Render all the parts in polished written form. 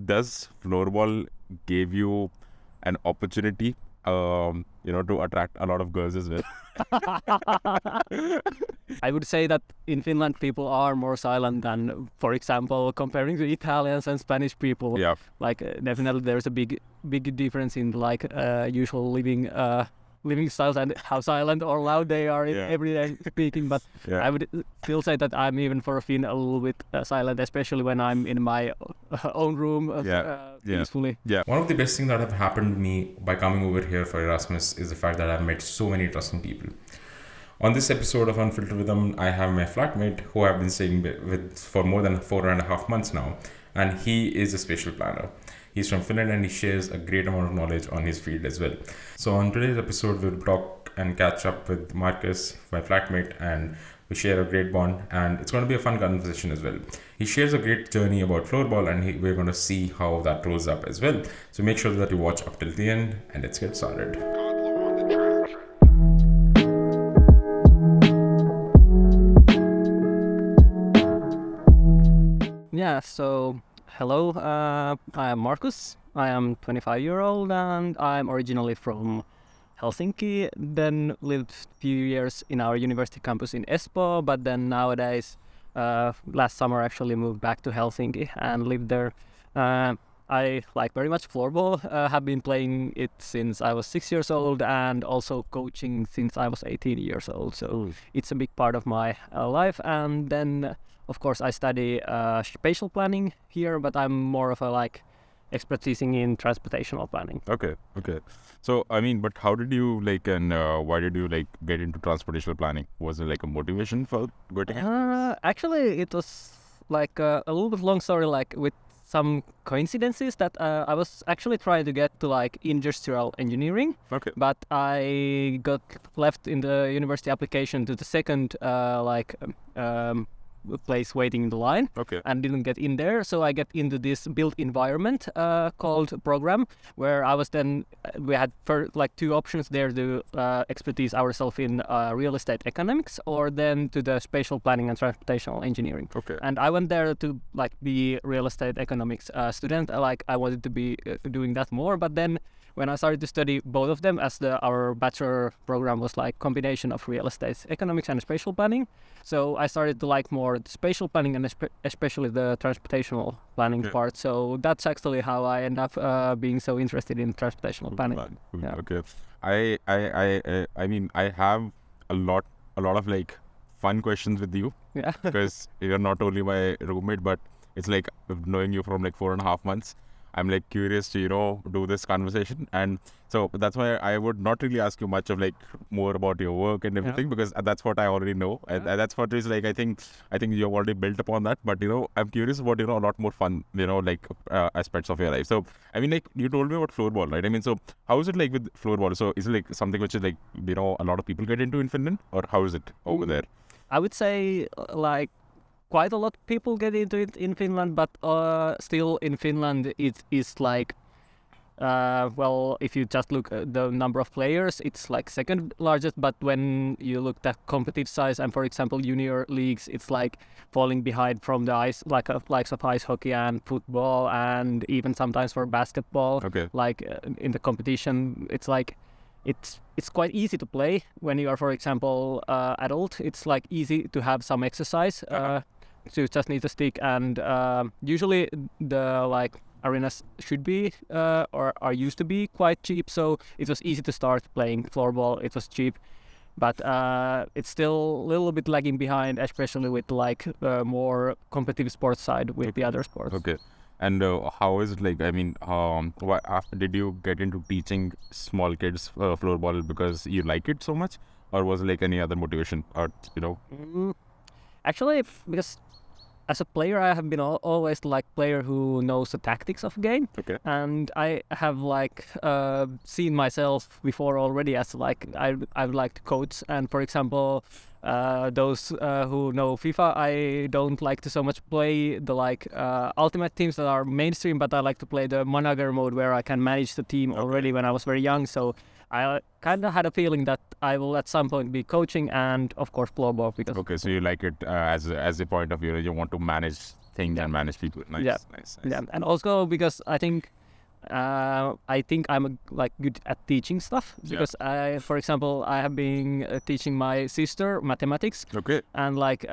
does floorball give you an opportunity, to attract a lot of girls as well? I would say that in Finland people are more silent than, for example, comparing to Italians and Spanish people. Yeah. Like definitely there's a big difference in like usual living styles and how silent or loud they are in everyday speaking. But I would still say that I'm even for a Finn a little bit silent, especially when I'm in my own room peacefully. Yeah. One of the best things that have happened to me by coming over here for Erasmus is the fact that I've met so many interesting people. On this episode of Unfiltered with Them, I have my flatmate who I've been staying with for more than 4.5 months now, and he is a spatial planner. He's from Finland and he shares a great amount of knowledge on his field as well. So on today's episode, we'll talk and catch up with Markus, my flatmate, and we share a great bond, and it's going to be a fun conversation as well. He shares a great journey about floorball, and we're going to see how that rolls up as well. So make sure that you watch up till the end, and let's get started. Yeah, so hello, I am Markus. I am 25-year-old and I'm originally from Helsinki, then lived a few years in our university campus in Espoo, but then nowadays, last summer actually moved back to Helsinki and lived there. I like very much floorball, have been playing it since I was 6 years old and also coaching since I was 18 years old, so it's a big part of my life. And then of course I study spatial planning here, but I'm more of a expertising in transportational planning. Okay. So, but how did you why did you get into transportational planning? Was it a motivation for going ahead? Actually, it was a little bit long story, with some coincidences that I was actually trying to get to industrial engineering. Okay. But I got left in the university application to the second place waiting in the line. Okay. And didn't get in there, so I get into this built environment called program, where I was then we had two options there to expertise ourselves in real estate economics or then to the spatial planning and transportational engineering. Okay. And I went there to be real estate economics student. I wanted to be doing that more, but then when I started to study both of them, as our bachelor program was combination of real estate economics and spatial planning, so I started to like more the spatial planning and especially the transportational planning part. So that's actually how I end up being so interested in transportational planning. Yeah. Okay. I have a lot of fun questions with you. Yeah. Because you're not only my roommate, but it's knowing you from 4.5 months. I'm curious to do this conversation, and so that's why I would not really ask you much of more about your work and everything, because that's what I already know, and that's what is I think you've already built upon that. But I'm curious about a lot more fun aspects of your life. So you told me about floorball, right? So how is it with floorball? So is it something which is a lot of people get into in Finland, or how is it over there? I would say quite a lot of people get into it in Finland, but still in Finland it is if you just look at the number of players, it's second largest, but when you look at competitive size and for example junior leagues, it's falling behind from the likes of ice hockey and football and even sometimes for basketball. Okay. In the competition, it's it's quite easy to play when you are, for example, adult. It's easy to have some exercise. You just need a stick, and usually the arenas should be or are used to be quite cheap, so it was easy to start playing floorball. It was cheap, but it's still a little bit lagging behind, especially with more competitive sports side with the other sports. Okay. And how is it did you get into teaching small kids floorball because you like it so much, or was it any other motivation, or Actually, because as a player, I have been always player who knows the tactics of game. Okay. And I have seen myself before already as I would like to coach. And for example, those who know FIFA, I don't like to so much play the ultimate teams that are mainstream, but I like to play the manager mode where I can manage the team already when I was very young. So I kind of had a feeling that I will at some point be coaching and of course floorball because. Okay, so you like it as a point of view, you want to manage think and manage people. Nice, Yeah. nice. Yeah, and also because I think I'm like good at teaching stuff because for example, I have been teaching my sister mathematics. Okay. And like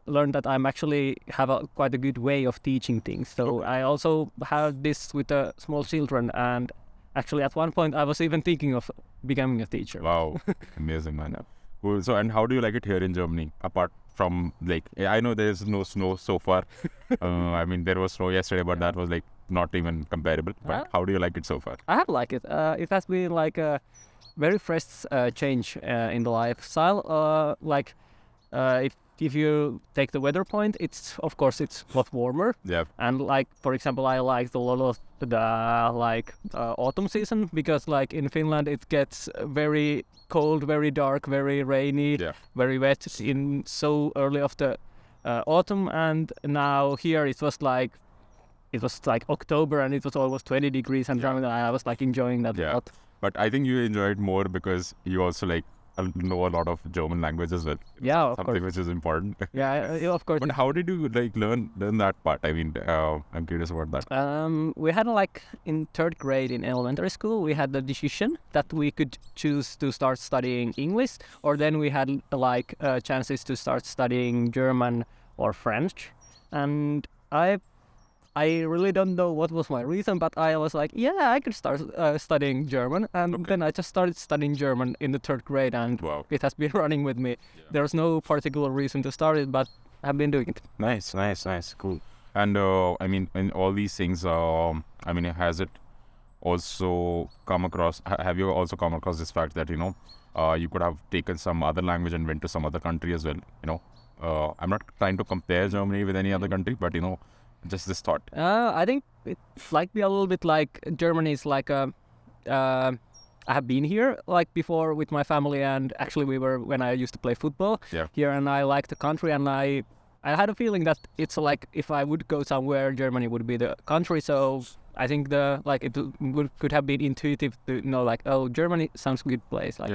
learned that I'm actually have quite a good way of teaching things. So I also have this with the small children, and actually at one point I was even thinking of becoming a teacher. Wow, amazing, man. Cool. So, and how do you like it here in Germany? Apart from like, I know there's no snow so far. I mean, there was snow yesterday, but that was like not even comparable. But how do you like it so far? I have liked it. It has been like a very fresh change in the lifestyle. If you take the weather point, it's of course it's a lot warmer. Yeah. And like for example, I liked a lot of the autumn season because like in Finland it gets very cold, very dark, very rainy, very wet in so early of the autumn. And now here it was like October and it was almost 20 degrees and I was like enjoying that a lot. But I think you enjoy it more because you also like know a lot of German language as well. Yeah, of something course. Which is important. Yeah, of course. But how did you like learn that part? I mean, I'm curious about that. We had like in third grade in elementary school, we had the decision that we could choose to start studying English, or then we had like chances to start studying German or French. And I really don't know what was my reason, but I was like, yeah, I could start studying German. And then I just started studying German in the third grade, and it has been running with me. Yeah. There's no particular reason to start it, but I've been doing it. Nice. Cool. And I mean, in all these things, I mean, has it also come across, have you also come across this fact that, you know, you could have taken some other language and went to some other country as well, you know? I'm not trying to compare Germany with any other country, but, you know, just this thought. I think it's like a little bit like Germany is like I have been here like before with my family, and actually we were when I used to play football here, and I like the country, and I had a feeling that it's like if I would go somewhere, Germany would be the country. So I think could have been intuitive to know like, oh, Germany sounds a good place. Like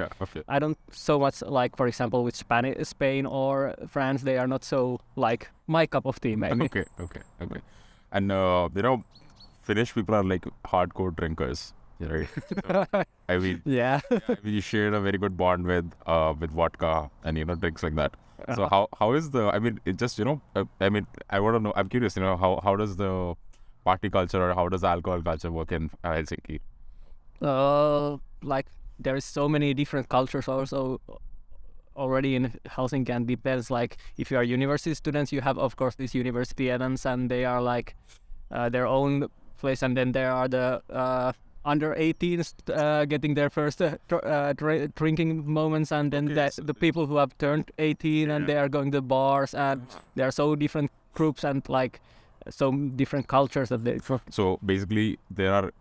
I don't so much like, for example, with Spain or France, they are not so like my cup of tea maybe. Okay. And you know, Finnish people are like hardcore drinkers, right? So, I mean, I mean, you shared a very good bond with vodka and, you know, drinks like that. So how is the? I mean, it just, you know, I mean, I want to know. I'm curious, you know, how does the party culture or how does the alcohol culture work in Helsinki? Like there is so many different cultures also already in Helsinki, and depends like if you are university students, you have of course these university events, and they are like their own place, and then there are the under 18s getting their first drinking moments, and then the people who have turned 18 and they are going to bars, and there are so different groups and like so different cultures that they. So basically, there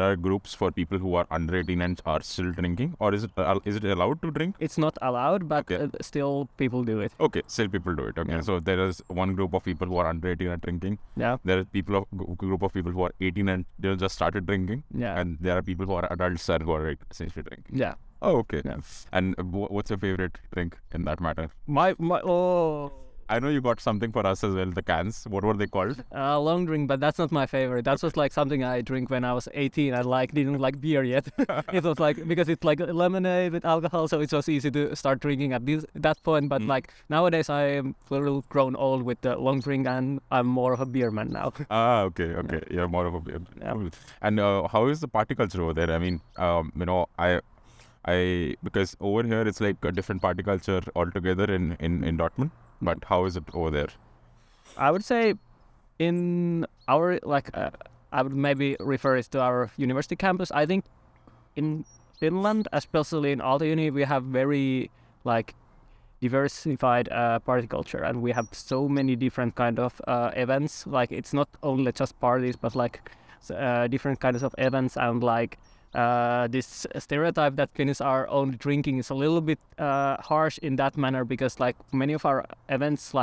are groups for people who are under 18 and are still drinking, or is it allowed to drink? It's not allowed, but still people do it. Okay, still people do it. Okay, so there is one group of people who are under 18 and drinking. Yeah. There is group of people who are 18 and they just started drinking. Yeah. And there are people who are adults and who are like, essentially drinking. Yeah. Oh, okay. Yeah. And what's your favorite drink in that matter? I know you got something for us as well, the cans. What were they called? Long drink, but that's not my favorite. That was like something I drink when I was 18. I didn't like beer yet. It was like, because it's like lemonade with alcohol, so it was easy to start drinking at that point. But like nowadays I'm a little grown old with the long drink, and I'm more of a beer man now. Okay. Yeah. You're more of a beer man. Yeah. And how is the party culture over there? I mean, you know, I because over here it's like a different party culture altogether in Dortmund. But how is it over there? I would say in our, I would maybe refer it to our university campus. I think in Finland, especially in Aalto Uni, we have very diversified party culture, and we have so many different kind of events. Like it's not only just parties, but different kinds of events, and this stereotype that Finns are only drinking is a little bit harsh in that manner, because many of our events,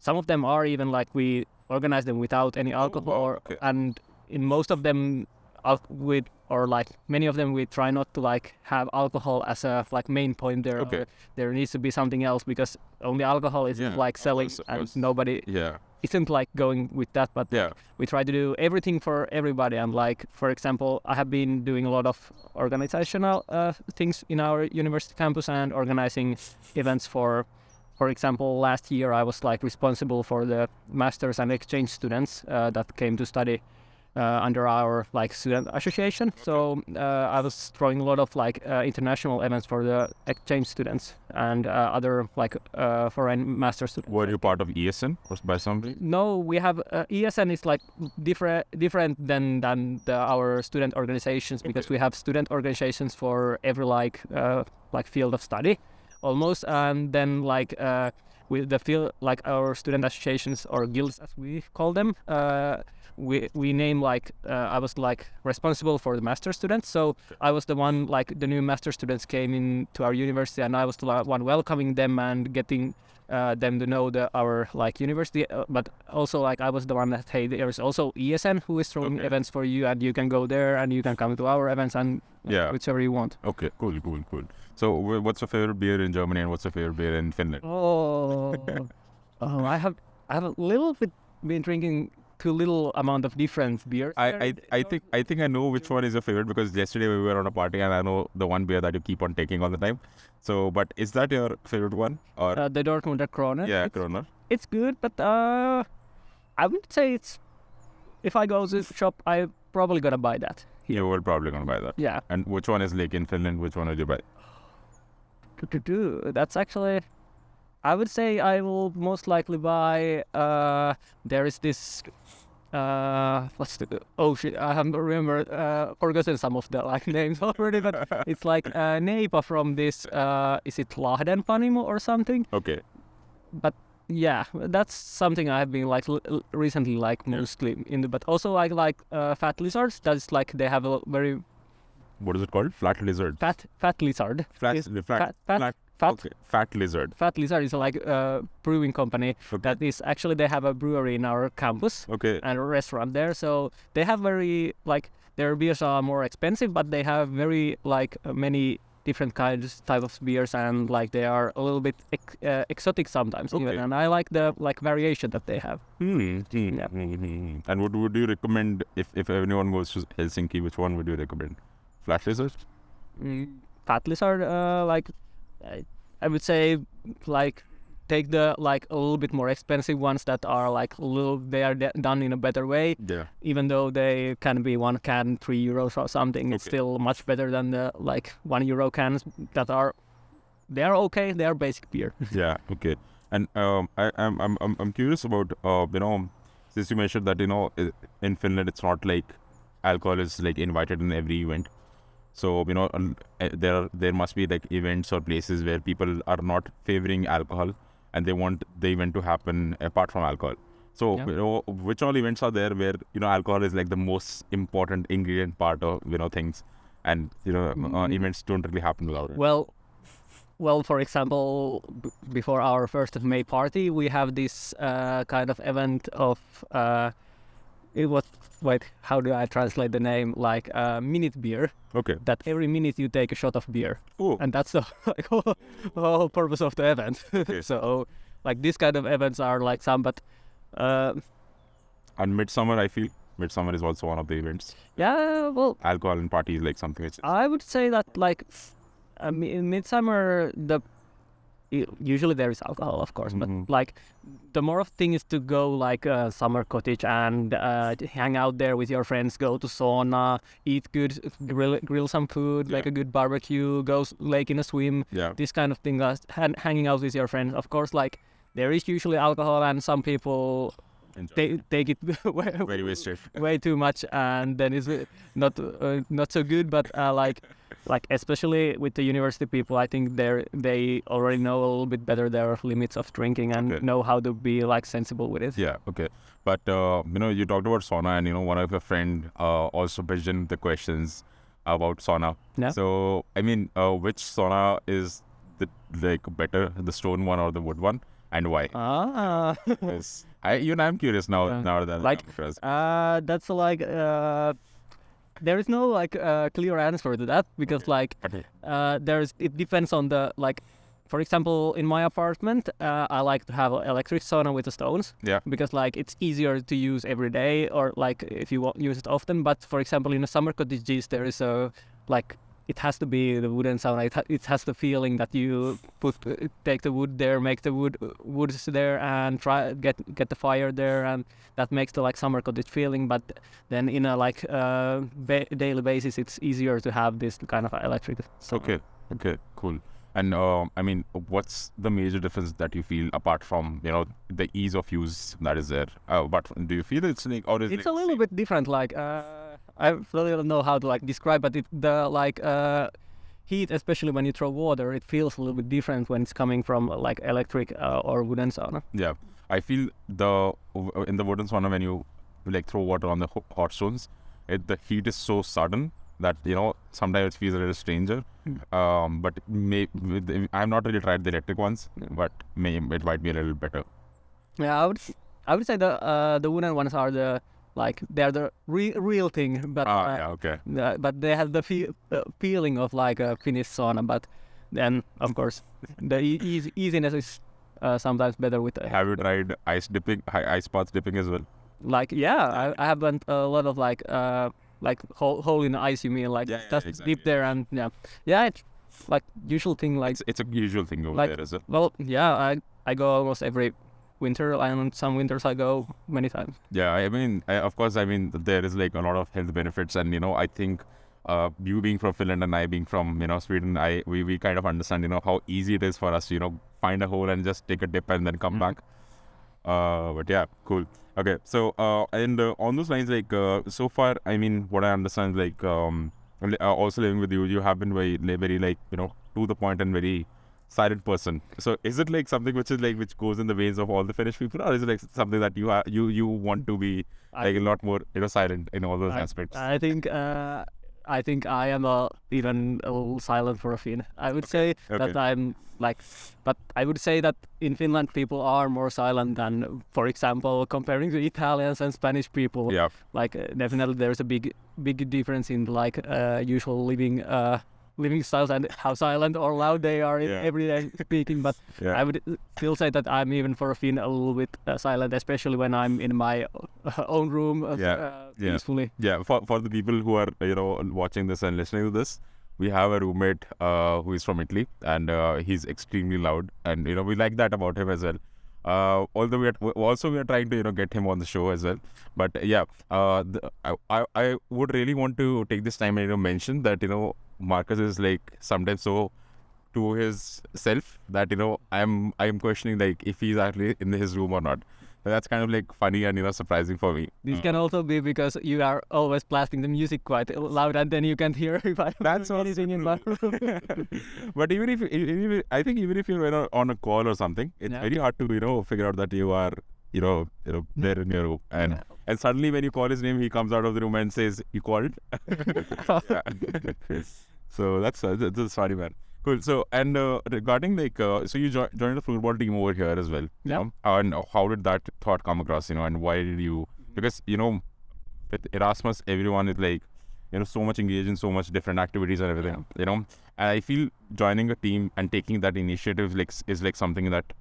some of them are even we organize them without any alcohol, and in most of them many of them we try not to have alcohol as a main point there. There needs to be something else, because only alcohol is selling, and nobody isn't like going with that, but Yeah. we try to do everything for everybody. And like, for example, I have been doing a lot of organizational things in our university campus and organizing events for example, last year I was like responsible for the masters and exchange students that came to study under our like student association. So I was throwing a lot of like international events for the exchange students and other like foreign master students. Were you part of ESN or by somebody? No, we have ESN is like different than our student organizations, because we have student organizations for every like field of study almost, and then like with the field like our student associations or guilds as we call them, we name like I was like responsible for the master students. So I was the one, like the new master students came into our university, and I was the one welcoming them and getting them to know our like university, but also like I was the one that, hey, there's also ESN who is throwing events for you, and you can go there and you can come to our events and whichever you want. Okay, cool. So what's your favorite beer in Germany and what's your favorite beer in Finland? I have a little bit been drinking too little amount of different beers. I think I know which one is your favorite, because yesterday we were on a party and I know the one beer that you keep on taking all the time. So, but is that your favorite one or the Dortmunder Krone? Yeah, Corona. It's good, but I would say it's, if I go to the shop, I probably gonna buy that. You will probably gonna buy that. Yeah. And which one is like in Finland? Which one would you buy? That's actually, I would say I will most likely buy. There is this. What's the? Oh shit! I haven't forgotten some of the like names already, but it's like Neipa from this. Is it Lahden Panimo or something? Okay. But yeah, that's something I have been like recently like mostly into. But also I like Fat Lizards. That's like they have a very. What is it called? Flat lizard. Fat Lizard. Fat lizard. Fat Lizard is like a brewing company that is actually, they have a brewery in our campus and a restaurant there. So they have very like, their beers are more expensive, but they have very like many different type of beers, and like they are a little bit exotic sometimes even. And I like the like variation that they have. Yeah. And what would you recommend if anyone goes to Helsinki? Which one would you recommend? Flat lizard? Fat Lizard, like I would say, like take the like a little bit more expensive ones that are like they are done in a better way. Yeah. Even though they can be one can €3 or something, it's still much better than the like €1 cans that are. They are okay. They are basic beer. Yeah. Okay. And I'm curious about since you mentioned that in Finland it's not like alcohol is like invited in every event. So there must be like events or places where people are not favoring alcohol and they want the event to happen apart from alcohol. So which all events are there where alcohol is like the most important ingredient part of things, and events don't really happen without it. Well, for example, before our 1st of May party, we have this kind of event of it was, wait, how do I translate the name? Like minute beer. Okay. That every minute you take a shot of beer. Ooh. And that's the like, whole purpose of the event. Okay. So like this kind of events are like some, but. And Midsummer, I feel Midsummer is also one of the events. Yeah, well. Alcohol and party is like something which. I would say that like in Midsummer usually there is alcohol, of course, but like the more of thing is to go like a summer cottage and hang out there with your friends, go to sauna, eat good, grill some food, make a good barbecue, go lake in a swim, this kind of thing, hanging out with your friends. Of course, like there is usually alcohol, and some people take it very wasted, way too much, and then it's not so good. But like especially with the university people, I think they already know a little bit better their limits of drinking and know how to be like sensible with it. Yeah. Okay. But you talked about sauna, and one of your friend also mentioned the questions about sauna. Yeah. So I mean, which sauna is better, the stone one or the wood one, and why? I'm curious now. Now that like that's like there is no like clear answer to that, because like it depends on the like. for example, in my apartment, I like to have an electric sauna with the stones. Yeah. Because like it's easier to use every day, or like if you use it often. But for example, in the summer cottages, there is a like it has to be the wooden sauna. It has the feeling that you take the wood there, make the woods there, and try get the fire there, and that makes the like summer cottage feeling. But then in a like daily basis, it's easier to have this kind of electric sauna. Okay, cool. And I mean, what's the major difference that you feel apart from the ease of use that is there? But do you feel it's like, or is it's it a little bit different. Like I really don't know how to like describe, but the like heat, especially when you throw water, it feels a little bit different when it's coming from like electric or wooden sauna. Yeah, I feel in the wooden sauna when you like throw water on the hot stones, the heat is so sudden that sometimes it feels a little stranger. But I've not really tried the electric ones, but it might be a little better. Yeah, I would say the wooden ones are they're the real thing, but okay. But they have the feeling of like a Finnish sauna. But then of course the easiness is sometimes better with. Have you tried ice bath dipping as well? Like I have done a lot of like hole in the ice. You mean like just exactly. dip there and it's like usual thing. Like it's a usual thing over there, is it? Well, I go almost every winter, and some winters I go many times. Yeah, I mean, of course, there is like a lot of health benefits, and I think you being from Finland and I being from Sweden, we kind of understand how easy it is for us to find a hole and just take a dip and then come back. But yeah, cool. Okay, so and on those lines, like so far, I mean, what I understand, like also living with you, you have been very like to the point and very silent person. So is it like something which goes in the veins of all the Finnish people, or is it like something that you want to be like a lot more silent in all those aspects? I think I am even a little silent for a Finn. I would say that I'm like, but I would say that in Finland people are more silent than, for example, comparing to Italians and Spanish people. Yeah. Like definitely there's a big difference in like usual living styles and how silent or loud they are in everyday speaking. But I would still say that I'm even for a Finn a little bit silent, especially when I'm in my own room peacefully. Yeah, for the people who are watching this and listening to this, we have a roommate who is from Italy, and he's extremely loud, and we like that about him as well. Although we are trying to get him on the show as well. But yeah, I would really want to take this time and mention that Markus is like sometimes so to his self that I'm questioning like if he's actually in his room or not. But that's kind of like funny and surprising for me. This can also be because you are always blasting the music quite loud, and then you can't hear if I'm anything in my room. But even if you're on a call or something, it's very hard to figure out that you are there in your room, and suddenly when you call his name, he comes out of the room and says, "You called." So that's funny, man. Cool. So and regarding like so you joined the Floorball team over here as well. Yeah. And how did that thought come across? And why did you? Because with Erasmus, everyone is like so much engaged in so much different activities and everything. And I feel joining a team and taking that initiative is like something that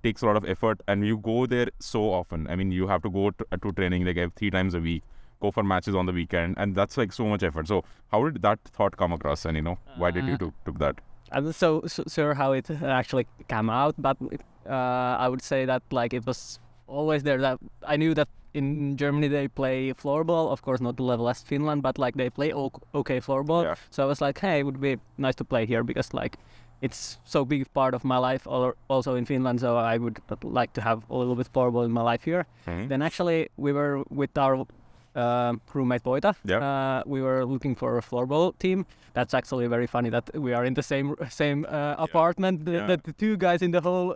takes a lot of effort, and you go there so often. I mean, you have to go to training like 3 times a week, go for matches on the weekend, and that's like so much effort. So how did that thought come across, and why did you took that? I'm not so sure how it actually came out, but I would say that like it was always there. That I knew that in Germany they play floorball, of course not the level as Finland, but like they play okay floorball. Yeah. So I was like, hey, it would be nice to play here because like it's so big part of my life also in Finland, so I would like to have a little bit floorball in my life here. Mm-hmm. Then actually we were with our roommate Voita. We were looking for a floorball team. That's actually very funny that we are in the same apartment. The 2 guys in the whole.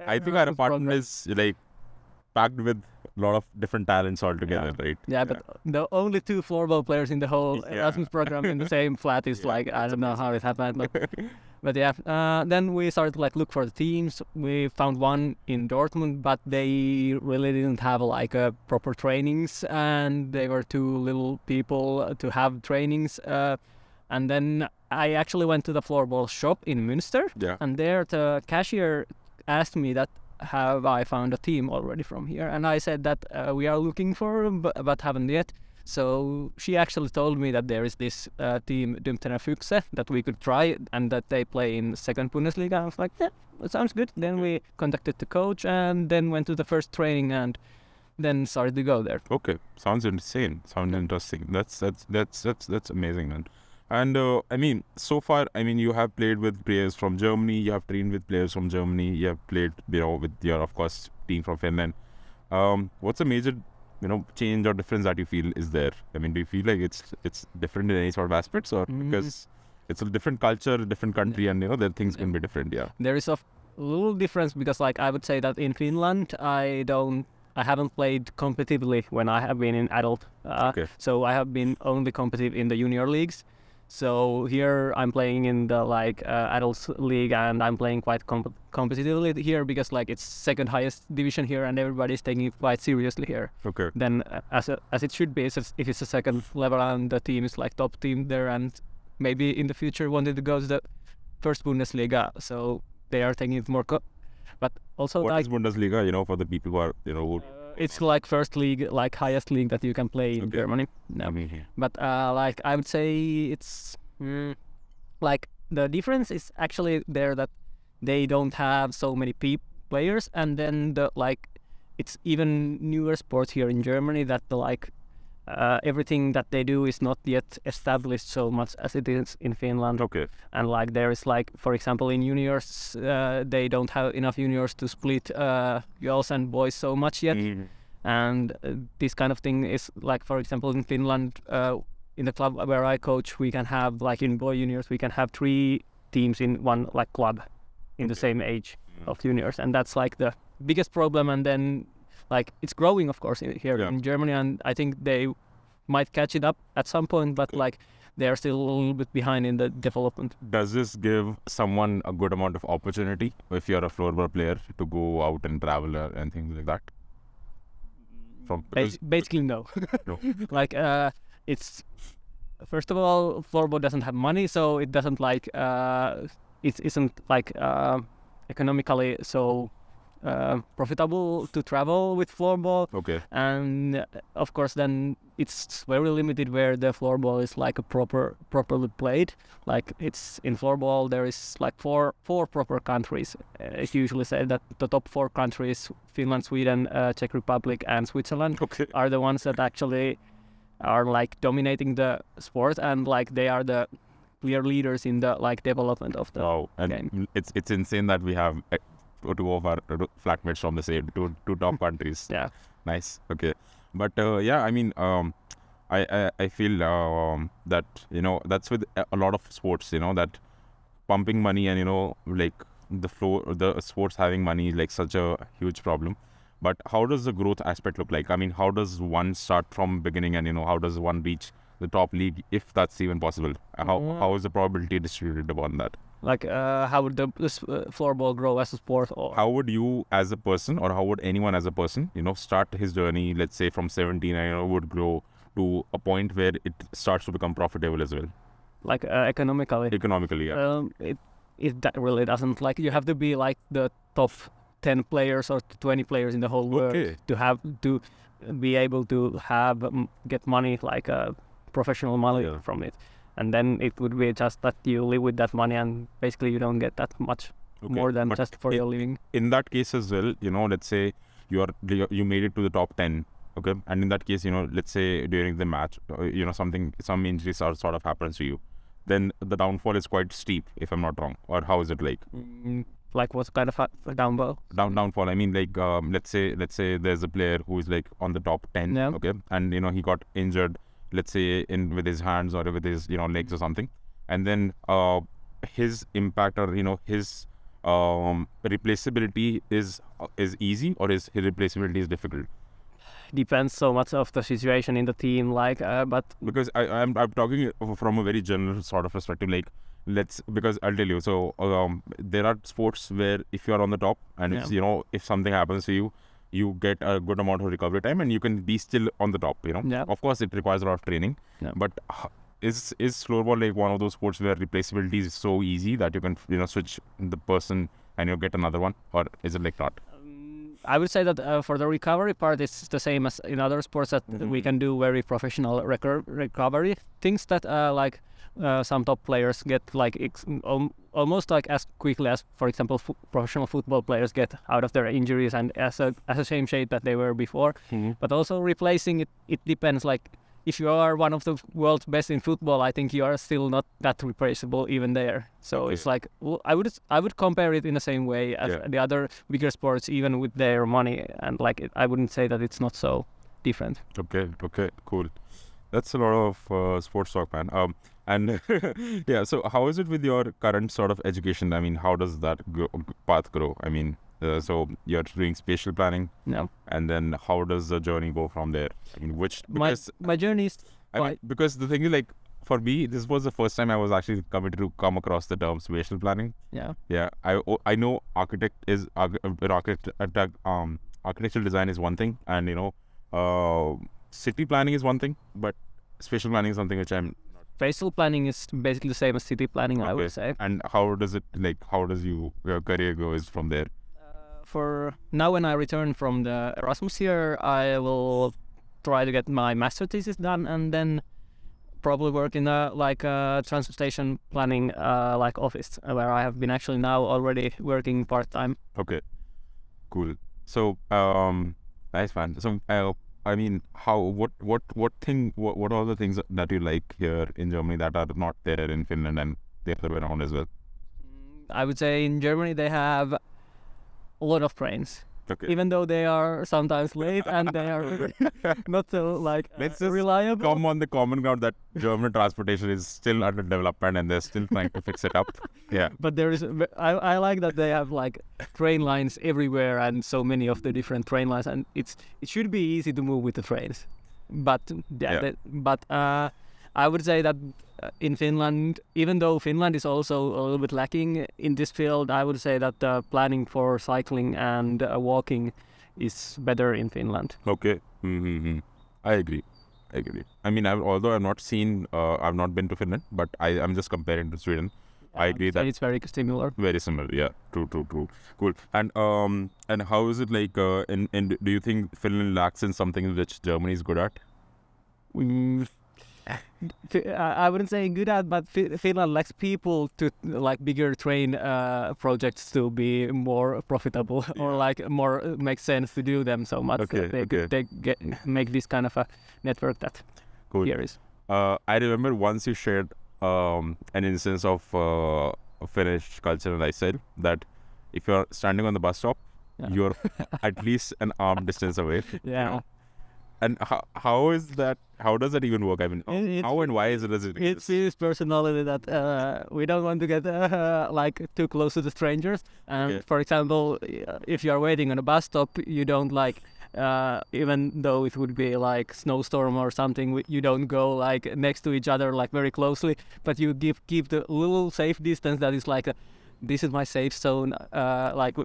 I think our apartment is like packed with a lot of different talents all together, right? Yeah, but the only 2 floorball players in the whole Erasmus program in the same flat is like I don't know how it happened. But yeah, then we started to like look for the teams. We found one in Dortmund, but they really didn't have like proper trainings, and they were too little people to have trainings. And then I actually went to the floorball shop in Münster, Yeah. and there the cashier asked me that have I found a team already from here, and I said that we are looking for, but haven't yet. So she actually told me that there is this team Dümtener Füchse that we could try, and that they play in second Bundesliga. I was like, yeah, that sounds good. Then we contacted the coach, and then went to the first training, and then started to go there. Okay, sounds insane. Sounds interesting. That's amazing, man. And I mean, so far, I mean, you have played with players from Germany. You have trained with players from Germany. You have played, with your, of course, team from Finland. What's a major, change or difference that you feel is there? I mean, do you feel like it's different in any sort of aspects, or because it's a different culture, different country, and the things can be different? Yeah. There is a little difference because, like, I would say that in Finland, I haven't played competitively when I have been in adult. Okay. So I have been only competitive in the junior leagues. So here I'm playing in the adults league, and I'm playing quite competitively here because it's second highest division here, and everybody's taking it quite seriously here. Okay. Then as it should be, if it's a second level and the team is top team there, and maybe in the future wanted to go to the first Bundesliga, so they are taking it more. But also what is Bundesliga? For the people who are who it's first league, highest league that you can play in Germany. No. But I would say it's the difference is actually there that they don't have so many players, and then it's even newer sport here in Germany that everything that they do is not yet established so much as it is in Finland. Okay. And there is for example, in juniors, they don't have enough juniors to split girls and boys so much yet. And this kind of thing is for example, in Finland, in the club where I coach, we can have in boy juniors, we can have 3 teams in one club in the same age of juniors, and that's the biggest problem. And then it's growing, of course, here in Germany, and I think they might catch it up at some point, but they're still a little bit behind in the development. Does this give someone a good amount of opportunity if you're a floorball player to go out and travel and things like that? Basically, no. No. It's first of all, floorball doesn't have money, so it doesn't it isn't economically so profitable to travel with floorball. Okay. And of course, then it's very limited where the floorball is properly played. It's in floorball, there is four proper countries. It's usually said that the top 4 countries, Finland, Sweden, Czech Republic, and Switzerland, are the ones that actually are dominating the sport, and they are the clear leaders in the development of the game. It's insane that we have 2 of our flatmates from the same two top countries. Yeah. Nice. Okay. But I mean, I feel that that's with a lot of sports, that pumping money and the sports having money is such a huge problem. But how does the growth aspect look like? I mean, how does one start from beginning, and how does one reach the top league, if that's even possible? How is the probability distributed upon that? How would this floorball grow as a sport? Or how would you as a person, or how would anyone as a person, start his journey, let's say from 17, and would grow to a point where it starts to become profitable as well? Economically? Economically, yeah. It really doesn't. You have to be the top 10 players or 20 players in the whole world to be able to get money, professional money from it. And then it would be just that you live with that money, and basically you don't get that much more than just for your living. In that case as well, let's say you made it to the top 10, okay? And in that case, let's say during the match, some injuries sort of happens to you. Then the downfall is quite steep, if I'm not wrong. Or how is it like? What kind of a downfall? Downfall. I mean, let's say there's a player who is on the top 10, okay? And he got injured, let's say with his hands or with his legs or something, and then his impact or his replaceability is easy, or his replaceability is difficult? Depends so much of the situation in the team, but because I'm talking from a very general sort of perspective, because I'll tell you. So there are sports where if you're on the top and it's, if something happens to you, you get a good amount of recovery time and you can be still on the top, Of course, it requires a lot of training. Yeah. But is floorball like one of those sports where replaceability is so easy that you can switch the person and you get another one, or is it like not? I would say that for the recovery part, it's the same as in other sports, that we can do very professional recovery things that some top players get like almost like as quickly as, for example, professional football players get out of their injuries and as a same shape that they were before. But also replacing it depends. Like if you are one of the world's best in football, I think you are still not that replaceable even there. So it's like I would compare it in the same way as the other bigger sports, even with their money, and like I wouldn't say that it's not so different. Okay, cool. That's a lot of sports talk, man. And yeah, so how is it with your current sort of education? I mean, how does that path grow? I mean, so you're doing spatial planning, and then how does the journey go from there? I mean, my journey is because the thing is, like, for me, this was the first time I was actually come across the term spatial planning. Yeah. I know architectural design is one thing, and city planning is one thing, but spatial planning is something which I'm. Spatial planning is basically the same as city planning, I would say. And how does your career goes from there? For now, when I return from the Erasmus year, I will try to get my master thesis done, and then probably work in a transportation planning office, where I have been actually now already working part-time. Okay, cool. So nice, man. So I mean, what are the things that you like here in Germany that are not there in Finland and the other way around as well? I would say in Germany they have a lot of trains. Okay. Even though they are sometimes late and they are not so Let's just reliable. come on the common ground that German transportation is still under development and they're still trying to fix it up. Yeah. But there is, I like that they have like train lines everywhere and so many of the different train lines, and it should be easy to move with the trains. But I would say that in Finland, even though Finland is also a little bit lacking in this field, I would say that planning for cycling and walking is better in Finland. Okay. I agree. I mean, although I've not been to Finland, but I'm just comparing to Sweden. I agree that it's very similar. Very similar, yeah. True. Cool. And how is it like? Do you think Finland lacks in something which Germany is good at? I wouldn't say good at, but Finland lacks people to like bigger train projects to be more profitable or like more makes sense to do them so much. They make this kind of a network that here is. I remember once you shared an instance of Finnish culture and lifestyle that if you're standing on the bus stop, you're at least an arm distance away. Yeah. And how is that? How does that even work? I mean, how and why does it? It's his personality that we don't want to get like too close to the strangers. For example, if you are waiting on a bus stop, you don't like, even though it would be like snowstorm or something, you don't go like next to each other like very closely, but you keep the little safe distance that is like, this is my safe zone. Like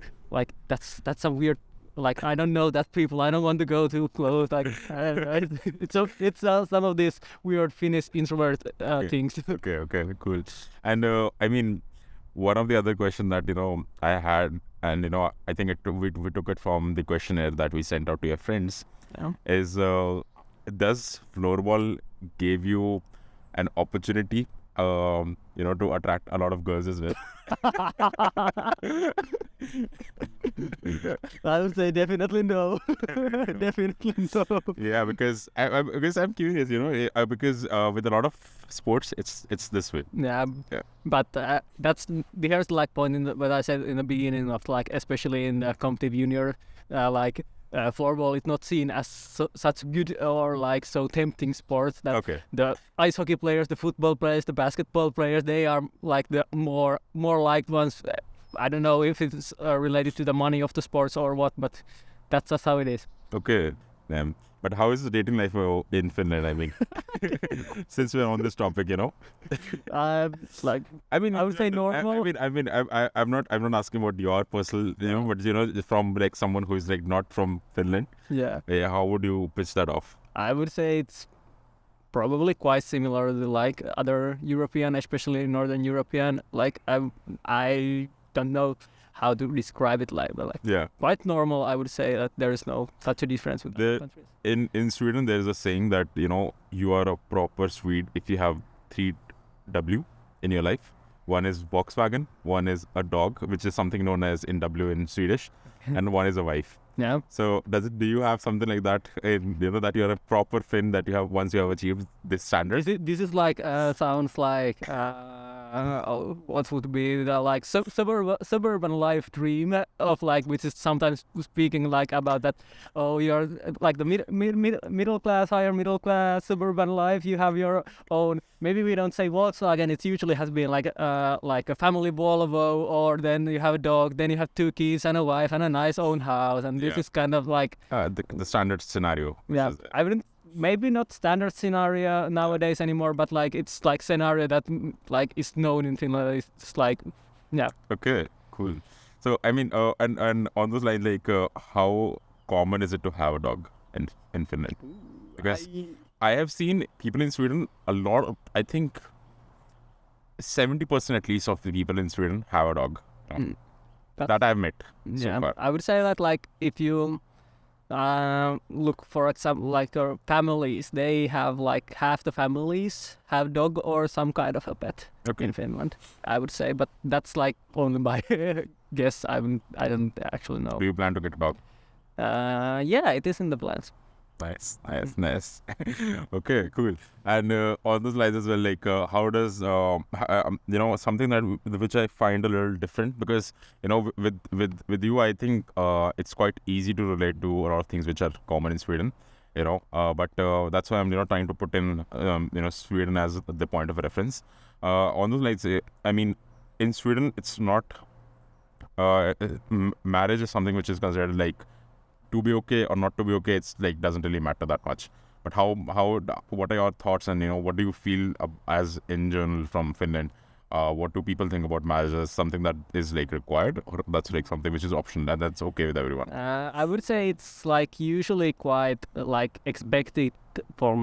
that's a weird. Like, I don't know that people. I don't want to go too close. Like, it's some of these weird Finnish introvert things. Okay, cool. And I mean, one of the other questions that I had, and I think we took it from the questionnaire that we sent out to your friends, is does floorball give you an opportunity, to attract a lot of girls as well? I would say definitely no. Definitely no. Yeah, because I'm curious, because with a lot of sports, it's this way. Yeah. But that's here's the like point in what I said in the beginning of like, especially in the competitive junior, floorball is not seen as such good or like so tempting sports that the ice hockey players, the football players, the basketball players, they are like the more liked ones. I don't know if it's related to the money of the sports or what, but that's just how it is. Okay, but how is the dating life in Finland? I mean, since we're on this topic, I would say normal. I'm not asking about your personal, but from like someone who is like not from Finland. Yeah. How would you pitch that off? I would say it's probably quite similar to like other European, especially Northern European. Like I don't know how to describe it like, but like Yeah. quite normal. I would say that there is no such a difference with other countries. In Sweden, there is a saying that you are a proper Swede if you have 3W in your life. One is Volkswagen, one is a dog, which is something known as in W in Swedish, and one is a wife. Yeah. So do you have something like that? That you're a proper Finn, that you have once you have achieved this standard? This is like sounds like what would be the like suburban life dream of like, which is sometimes speaking like about that. Oh, you're like the middle class, higher middle class suburban life. You have your own. Maybe we don't say Volkswagen. It usually has been like a family Volvo, or then you have a dog, then you have 2 kids and a wife and a nice own house, and this is kind of like the standard scenario. Yeah, I wouldn't. Maybe not standard scenario nowadays anymore, but like it's like scenario that like is known in Finland. It's like, yeah. Okay, cool. So I mean, and on those lines, like, how common is it to have a dog in Finland? Because I have seen people in Sweden, a lot of, I think 70% at least of the people in Sweden have a dog. That I've met so far. I would say that like if you look for example like your families, they have like half the families have dog or some kind of a pet in Finland, I would say, but that's like only my guess. I don't actually know. Do you plan to get a dog? Yeah, it is in the plans. Nice. Okay, cool. And on those lines as well, like, how does something that which I find a little different, because with you, I think it's quite easy to relate to a lot of things which are common in Sweden, but that's why I'm trying to put in Sweden as the point of reference. On those lines, I mean, in Sweden, it's not marriage is something which is considered like to be okay or not to be okay. It's like doesn't really matter that much. But what are your thoughts, and what do you feel as in general from Finland? What do people think about marriage as something that is like required, or that's like something which is optional and that's okay with everyone? I would say it's like usually quite like expected for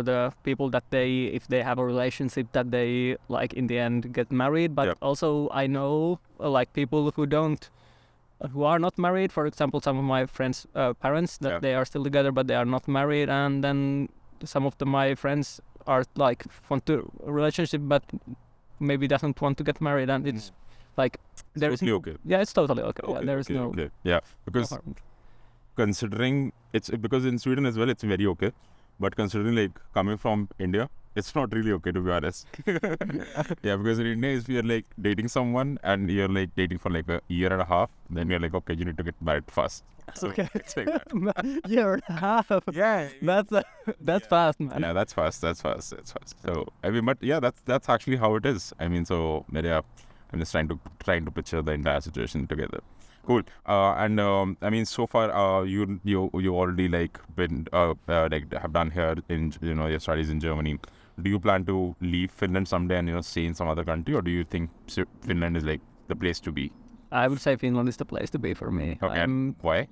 the people that if they have a relationship, that they like in the end get married. But also I know like people who are not married. For example, some of my friends' parents that they are still together, but they are not married, and then some of my friends are like want to relationship, but maybe doesn't want to get married, and it's like there's totally okay. Yeah, it's totally okay. Yeah, there is no. Okay. Yeah, because considering because in Sweden as well, it's very okay, but considering like coming from India, it's not really okay, to be honest. Yeah, because in India, if you're like dating someone and you're like dating for like a year and a half, then you're like, okay, you need to get married fast. So okay. It's like that. Year and a half. Yeah. That's fast, man. Yeah, that's fast. So I mean, but yeah, that's actually how it is. I mean, so yeah, I'm just trying to picture the entire situation together. Cool. And I mean, so far, you already like been like have done here in your studies in Germany. Do you plan to leave Finland someday and stay in some other country, or do you think Finland is like the place to be? I would say Finland is the place to be for me. Okay. Why?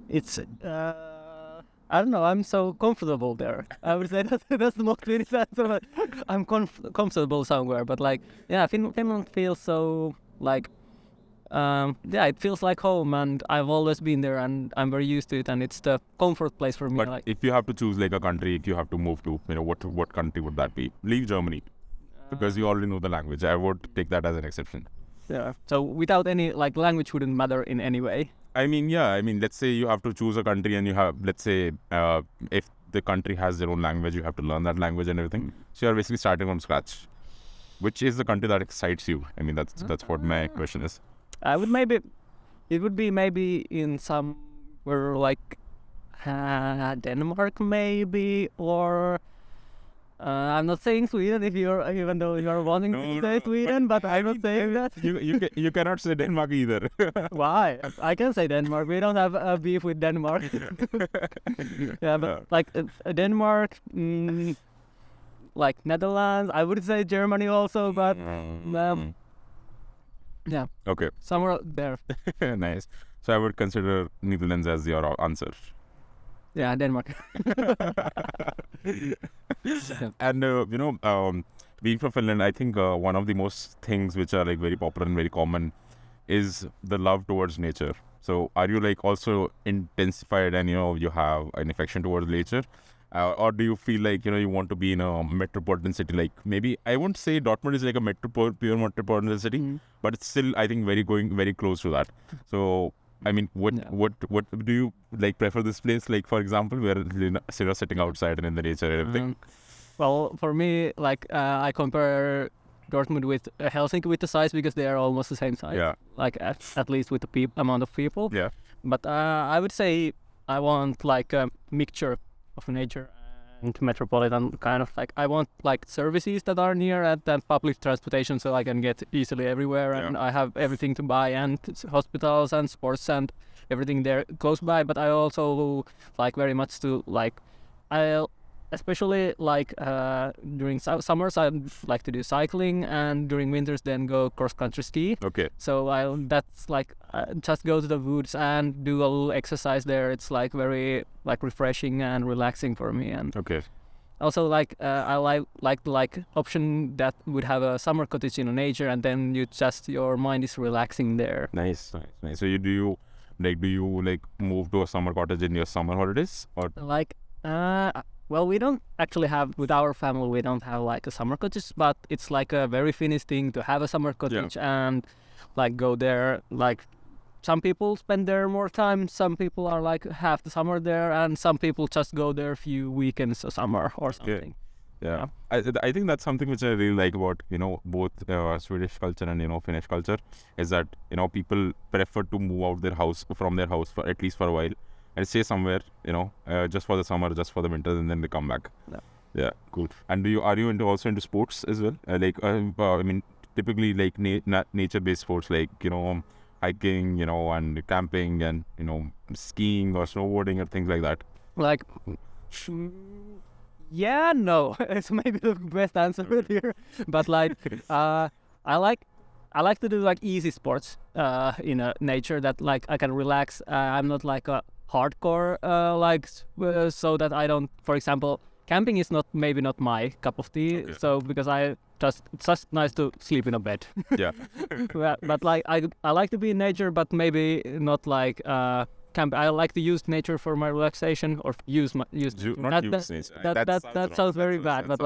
It's I don't know. I'm so comfortable there. I would say that's the most clear answer. I'm comfortable somewhere, but like Finland feels so like. It feels like home, and I've always been there, and I'm very used to it, and it's the comfort place for me. But if you have to choose like a country, if you have to move to, what country would that be? Leave Germany, because you already know the language. I would take that as an exception. Yeah. So without any like language wouldn't matter in any way. I mean, let's say you have to choose a country, and you have, let's say, if the country has their own language, you have to learn that language and everything. So you're basically starting from scratch. Which is the country that excites you? I mean, that's what my question is. It would be maybe in somewhere like Denmark maybe, or I'm not saying Sweden even though you're wanting to say Sweden, but I'm not saying that. You cannot say Denmark either. Why? I can say Denmark. We don't have a beef with Denmark. Yeah, but like Denmark, like Netherlands. I would say Germany also, but. Yeah. Okay. Somewhere there. Nice. So I would consider Netherlands as your answer. Yeah, Denmark. And being from Finland, I think one of the most things which are like very popular and very common is the love towards nature. So are you like also intensified and you have an affection towards nature, or do you feel like you want to be in a metropolitan city? Like maybe I won't say Dortmund is like a pure metropolitan city, but it's still I think going very close to that. So I mean, what do you like prefer this place? Like for example, where sitting outside and in the nature and everything. Well, for me, like I compare Dortmund with Helsinki with the size because they are almost the same size. Yeah. Like at least with the amount of people. Yeah. But I would say I want like a mixture of nature and metropolitan kind of like I want like services that are near and then public transportation so I can get easily everywhere and I have everything to buy and hospitals and sports and everything there close by. But I also like very much to like I'll especially like during summers I like to do cycling and during winters then go cross country ski. Okay. So that's like just go to the woods and do a little exercise there. It's like very like refreshing and relaxing for me. And Okay. also like I like option that would have a summer cottage in nature and then your mind is relaxing there. Nice. So do you move to a summer cottage in your summer holidays or like well, we don't actually have, with our family, we don't have like a summer cottage, but it's like a very Finnish thing to have a summer cottage and like go there. Like some people spend there more time, some people are like half the summer there, and some people just go there a few weekends a summer or something. Yeah. I think that's something which I really like about both Swedish culture and Finnish culture is that people prefer to move out from their house for at least for a while and stay somewhere just for the summer, just for the winter, and then they come back. Yeah, cool. And are you also into sports as well? I mean typically like nature based sports like hiking and camping and skiing or snowboarding or things like that. Like yeah, no, it's maybe the best answer here. But like, I like to do like easy sports in nature that like I can relax. I'm not like a hardcore so that I don't. For example, camping is maybe not my cup of tea. Okay. So because it's just nice to sleep in a bed. Yeah. But like I like to be in nature, but maybe not like. Camp. I like to use nature for my relaxation, or that sounds very bad. But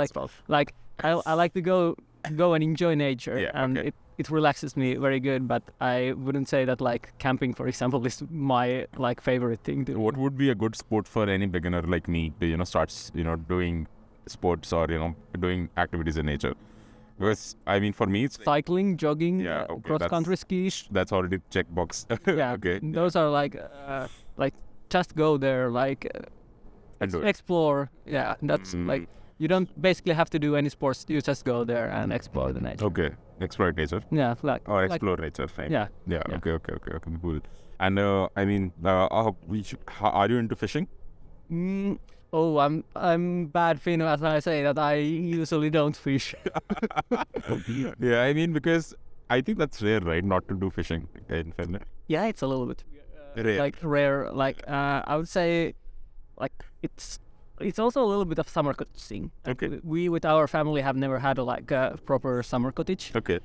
like I like to go and enjoy nature, and it relaxes me very good. But I wouldn't say that like camping, for example, is my like favorite thing to do. What would be a good sport for any beginner like me to start doing sports or doing activities in nature? Because I mean, for me, it's cycling, jogging, cross-country skis. That's already checkbox. Yeah, okay. Those are like just go there, like explore. Yeah, that's like you don't basically have to do any sports. You just go there and explore the nature. Okay, explore nature. Yeah, explore nature. Fine. Yeah. Okay. Cool. And I mean, are you into fishing? Oh, I'm bad Finn as I say that I usually don't fish. Yeah, I mean because I think that's rare, right? Not to do fishing in Finland. Yeah, it's a little bit Rare. like rare. Like I would say, like it's also a little bit of summer cottage thing. Okay. We with our family have never had a proper summer cottage. Okay.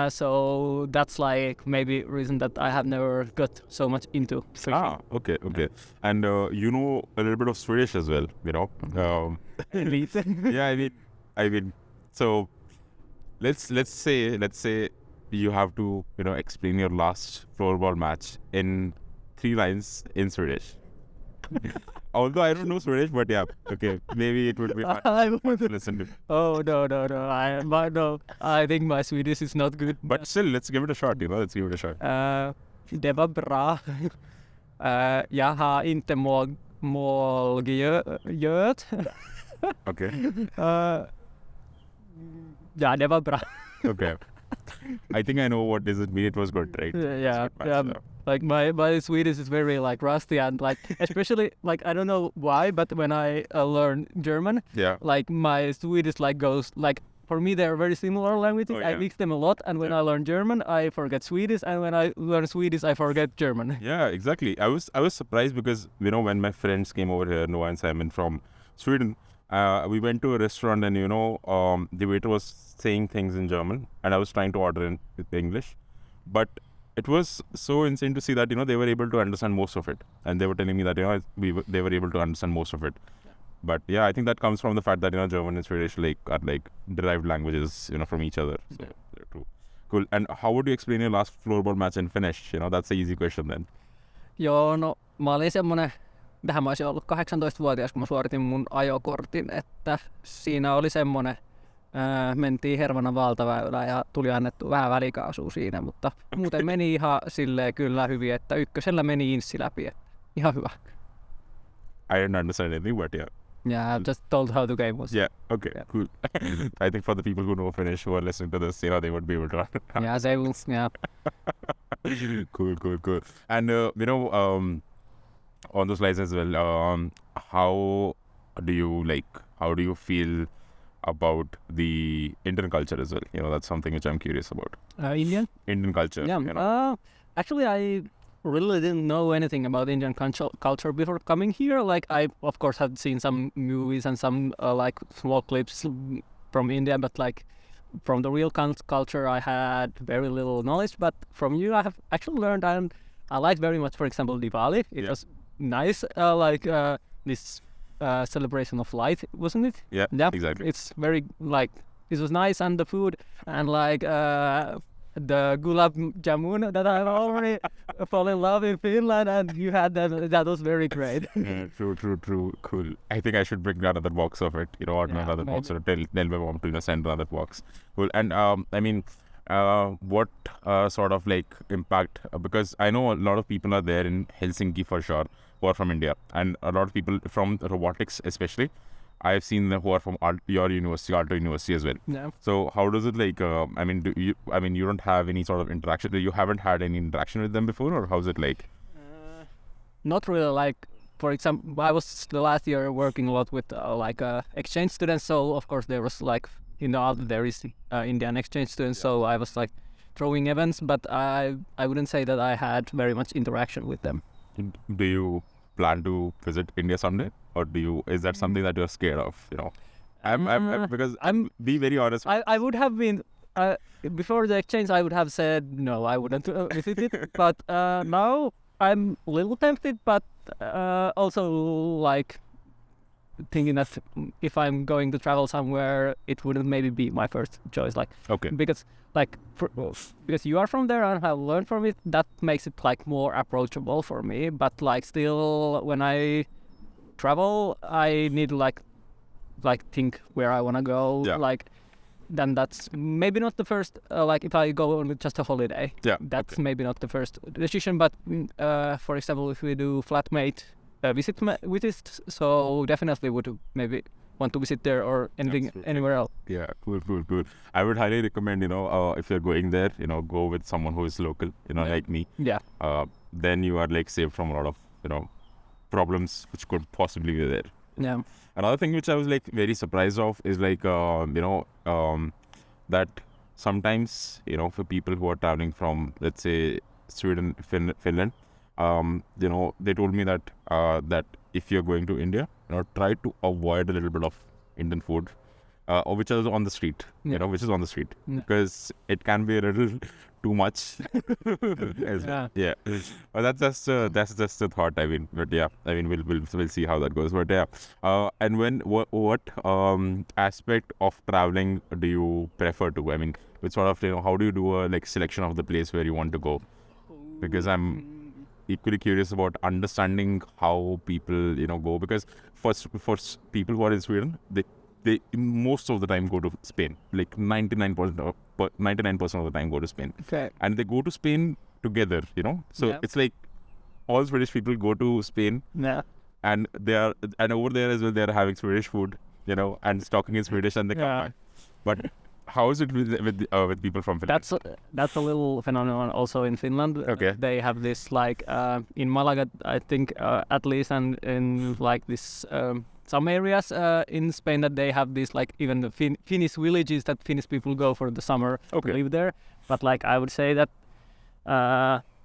So that's like maybe reason that I have never got so much into fishing. Okay. And you know a little bit of Swedish as well, Yeah, I mean, so let's say you have to explain your last floorball match in 3 lines in Swedish. Although I don't know Swedish, but yeah, okay, maybe it would be fun to listen to. Oh no! I think my Swedish is not good. But still, let's give it a shot. Let's give it a shot. Det var bra. Jag har inte målgöt. Okay. Ja, det var bra. Okay. I think I know what does it mean. It was good, right? Yeah. Like my Swedish is very like rusty and like especially like I don't know why, but when I learn German, Yeah. like my Swedish like goes like for me they're very similar languages. Oh, yeah. I mix them a lot, and when I learn German, I forget Swedish, and when I learn Swedish, I forget German. Yeah, exactly. I was surprised because when my friends came over here, Noah and Simon from Sweden, we went to a restaurant and the waiter was saying things in German and I was trying to order in with English, but it was so insane to see that they were able to understand most of it, and they were telling me that they were able to understand most of it. But yeah, I think that comes from the fact that German and Swedish are like derived languages from each other. So they're true. Cool. And how would you explain your last floorball match in Finnish? That's an easy question then. Joo, no mä olin semmonen, tähän mä olisin ollut 18-vuotias, kun mä suoritin mun ajokortin, että siinä oli semmonen, mentiin Hervannan valtaväylään ja tuli annettu vähän välikaasua siinä, mutta muuten meni ihan silleen kyllä hyvin, että ykkösellä meni inssi läpi, että ihan hyvä. I didn't understand anything, but yeah. Yeah, I just told how the game was. Yeah, okay, yeah. Cool. I think for the people who know Finnish who are listening to this, they would be able to understand. Yeah, they will, yeah. Cool. And, on those slides as well, how do you feel about the Indian culture as well? That's something which I'm curious about. Indian culture. Yeah, actually I really didn't know anything about Indian culture before coming here. Like I, of course, had seen some movies and some like small clips from India, but like from the real culture, I had very little knowledge. But from you, I have actually learned, and I liked very much. For example, Diwali. It was nice, this celebration of light, wasn't it? Yeah, exactly. It's very it was nice, and the food, and the gulab jamun that I've already fallen in love in Finland, and you had that was very great. True. Cool. I think I should bring another box of it, order another box, or tell my mom to send another box. Cool. And what sort of like impact, because I know a lot of people are there in Helsinki for sure who are from India, and a lot of people from robotics especially. I've seen them who are from your university, Aalto University as well. Yeah. So how does it you don't have any sort of interaction? You haven't had any interaction with them before, or how's it like? Not really. For example, I was the last year working a lot with exchange students. So of course there was Aalto there is Indian exchange students. Yeah. So I was throwing events, but I wouldn't say that I had very much interaction with them. Do you plan to visit India someday, or is that something that you're scared of? I'm be very honest. I would have been before the exchange. I would have said no, I wouldn't visit it. But now I'm a little tempted, but also thinking that if I'm going to travel somewhere, it wouldn't maybe be my first choice. Okay. Because because you are from there and have learned from it, that makes it more approachable for me. But still, when I travel, I need to think where I want to go. Yeah. Then that's maybe not the first. If I go on just a holiday, that's okay. Maybe not the first decision. But for example, if we do flatmate visits, so definitely would maybe want to visit there or anything anywhere else. Yeah, cool. I would highly recommend, if you're going there, go with someone who is local, like me. Yeah. Then you are saved from a lot of, problems which could possibly be there. Yeah. Another thing which I was very surprised of is that sometimes, for people who are traveling from, let's say, Sweden, Finland, they told me that if you're going to India, try to avoid a little bit of Indian food, or which is on the street, because it can be a little too much. Yeah. But that's just a thought. We'll see how that goes. But and what aspect of traveling do you prefer to? Which sort of how do you do a selection of the place where you want to go? Because I'm equally curious about understanding how people go, because for people who are in Sweden, they most of the time go to Spain, 99% of the time go to Spain. Okay. And they go to Spain together, so it's all Swedish people go to Spain. Yeah. And over there as well, they're having Swedish food, and talking in Swedish, and they come back. But how is it with people from Finland? That's a little phenomenon also in Finland. Okay. They have this in Malaga, I think, at least, and in this some areas in Spain that they have these like even the Finnish villages that Finnish people go for the summer to live there. But like I would say that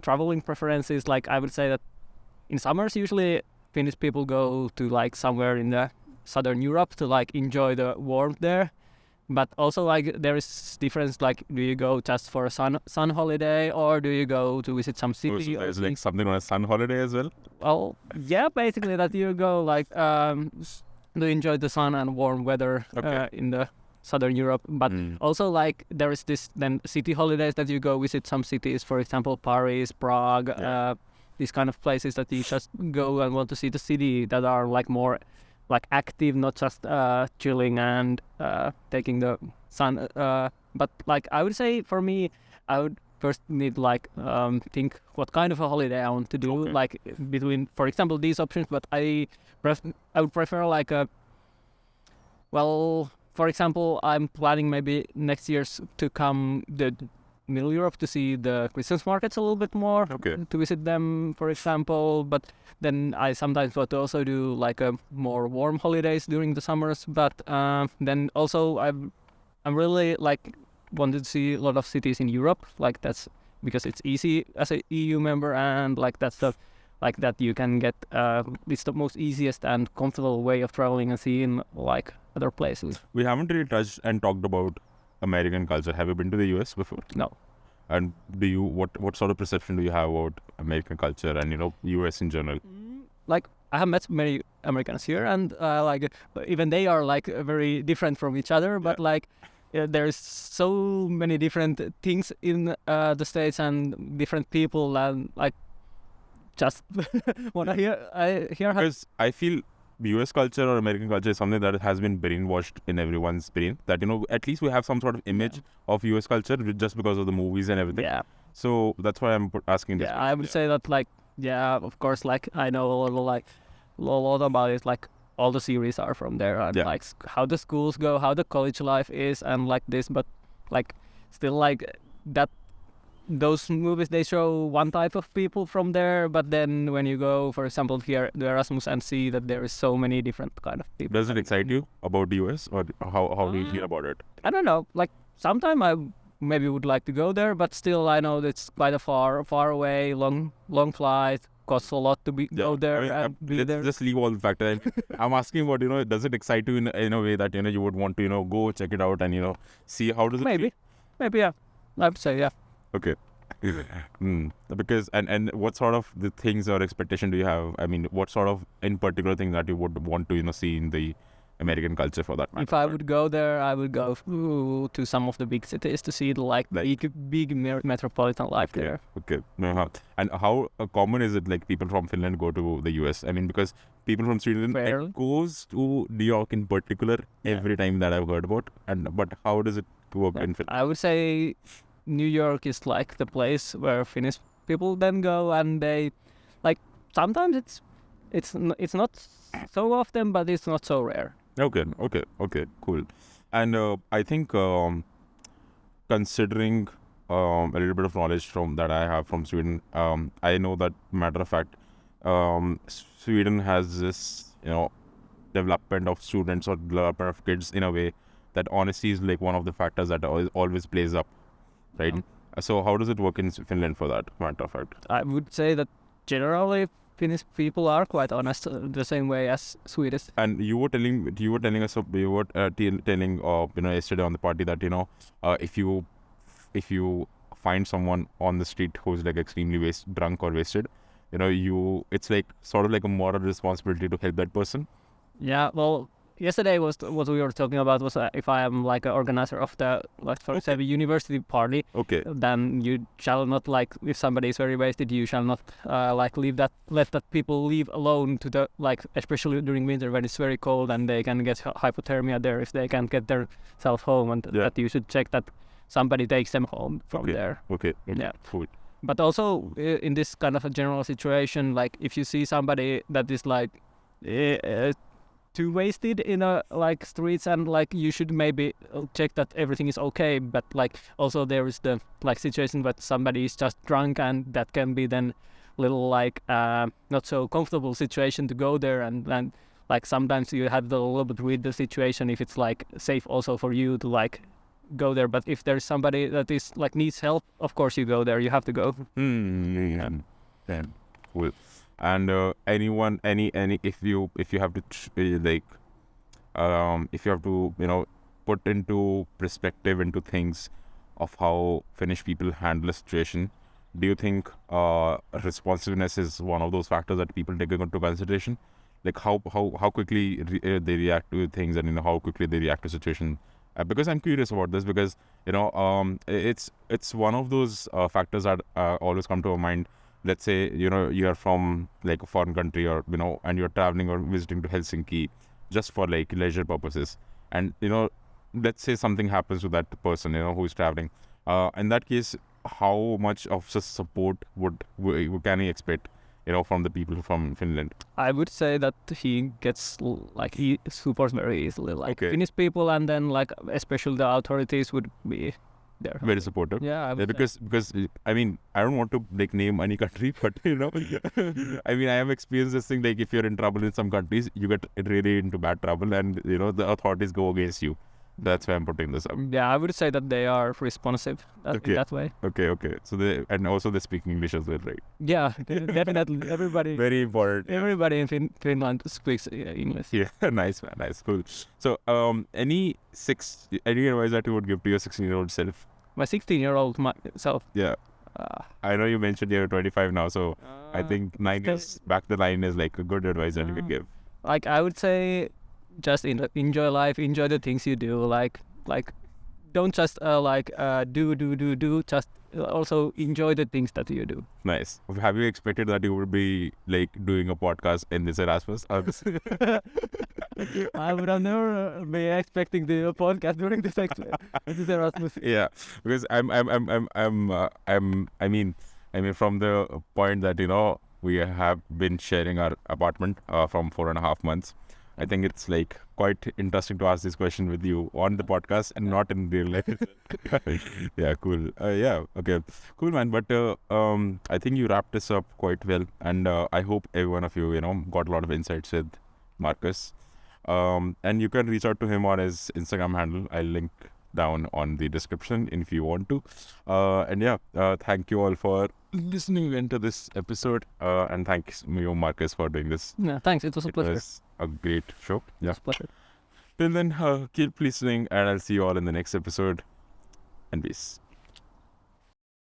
traveling preferences, like I would say that in summers usually Finnish people go to like somewhere in the southern Europe to like enjoy the warmth there. But also like there is difference, like do you go just for a sun holiday or do you go to visit some city? So there's like something on a sun holiday as well? Well, yeah, basically that you go like to enjoy the sun and warm weather in the southern Europe. But also like there is this then city holidays that you go visit some cities, for example Paris, Prague, these kind of places that you just go and want to see the city that are like more like active, not just chilling and taking the sun. But like I would say for me, I would first need like think what kind of a holiday I want to do, like between, for example, these options. But I would prefer like a, well, for example, I'm planning maybe next year to come the Middle Europe to see the Christmas markets a little bit more, to visit them, for example. But then I sometimes want to also do like a more warm holidays during the summers. But then also I'm really like wanted to see a lot of cities in Europe. Like that's because it's easy as a EU member, and like that's the like that you can get it's the most easiest and comfortable way of traveling and seeing like other places. We haven't really touched and talked about American culture. Have you been to the US before? No. And do you what sort of perception do you have about American culture and US in general? Like I have met many Americans here, and like even they are like very different from each other. But like there's so many different things in the States and different people, and like just what I hear. Because I feel US culture or American culture is something that has been brainwashed in everyone's brain. That at least we have some sort of image of US culture just because of the movies and everything. Yeah. So that's why I'm asking this. Yeah, I would say that like of course, like I know a lot about it. Like all the series are from there, and like how the schools go, how the college life is, and like this. But like still like that. Those movies, they show one type of people from there, but then when you go, for example, here to Erasmus and see that there is so many different kind of people. Does it excite you about the US, or how do you feel about it? I don't know. Like sometime I maybe would like to go there, but still I know it's quite a far away, long flight. Costs a lot to go there and be there. Just leave all the factors. I'm asking about does it excite you in a way that you would want to go check it out and see how does it maybe feel? Yeah, I would say yeah. Okay. Because and what sort of the things or expectation do you have? I mean, what sort of in particular thing that you would want to see in the American culture for that matter? If I would go there, I would go to some of the big cities to see the big metropolitan life there. Okay. And how common is it like people from Finland go to the US? I mean, because people from Sweden goes to New York in particular every time that I've heard about. But how does it work in Finland? I would say New York is like the place where Finnish people then go, and they like sometimes it's not so often, but it's not so rare. Okay, cool. And I think considering a little bit of knowledge that I have from Sweden, I know that matter of fact, Sweden has this development of students or development of kids in a way that honesty is like one of the factors that always plays up. Right. So how does it work in Finland for that matter of fact? I would say that generally Finnish people are quite honest the same way as Swedish. And you were telling us, you were telling yesterday on the party that if you find someone on the street who's like extremely drunk or wasted, it's like sort of like a moral responsibility to help that person. Yeah, well, yesterday was what we were talking about was if I am like an organizer of the for example university party, then you shall not like if somebody is very wasted, you shall not let that people leave alone to the especially during winter when it's very cold and they can get hypothermia there if they can't get themselves home, and that you should check that somebody takes them home from there. Yeah, cool. But also in this kind of a general situation, like if you see somebody that is like too wasted in streets, and you should maybe check that everything is okay, but also there is the situation that somebody is just drunk, and that can be then little not so comfortable situation to go there, and like sometimes you have to a little bit read the situation if it's like safe also for you to like go there. But if there's somebody that is like needs help, of course you go there. You have to go. Yeah. Cool. And anyone, any if you have to if you have to put into perspective into things of how Finnish people handle a situation, do you think responsiveness is one of those factors that people take into consideration? Like how quickly they react to things, and how quickly they react to situation. Because I'm curious about this, because it's one of those factors that always come to our mind. Let's say you're from like a foreign country, or and you're traveling or visiting to Helsinki just for like leisure purposes, and let's say something happens to that person who is traveling. In that case, how much of support can he expect from the people from Finland? I would say that he gets like he supports very easily, like Okay. Finnish people, and then like especially the authorities would be there. Very supportive. Yeah, I would say. Because I mean, I don't want to like name any country, but I mean, I have experienced this thing, like if you're in trouble in some countries, you get really into bad trouble, and the authorities go against you. That's why I'm putting this up. Yeah, I would say that they are responsive in Okay. that way. Okay. So they speak English as well, right? Yeah, definitely. Very important. Everybody in Finland speaks English. Yeah, nice man, nice, cool. So, any advice that you would give to your 16-year-old self? My 16-year-old myself. Yeah, I know you mentioned you're 25 now, so I think 9 years back the line is like a good advice that you could give. Like I would say, just enjoy life, enjoy the things you do. Like don't just do. Just also enjoy the things that you do. Nice. Have you expected that you would be like doing a podcast in this Erasmus? I would have never been expecting the podcast during this Erasmus. Yeah, because I mean from the point that we have been sharing our apartment from 4.5 months. I think it's like quite interesting to ask this question with you on the podcast and not in real life. Yeah, cool. Yeah, okay, cool, man. But I think you wrapped this up quite well, and I hope every one of you got a lot of insights with Markus. And you can reach out to him on his Instagram handle. I'll link down on the description if you want to. And yeah, thank you all for listening into this episode. And thanks you, Markus, for doing this. Yeah, thanks. It was a pleasure. It was a great show. It was a pleasure. Till then, keep listening, and I'll see you all in the next episode. And peace.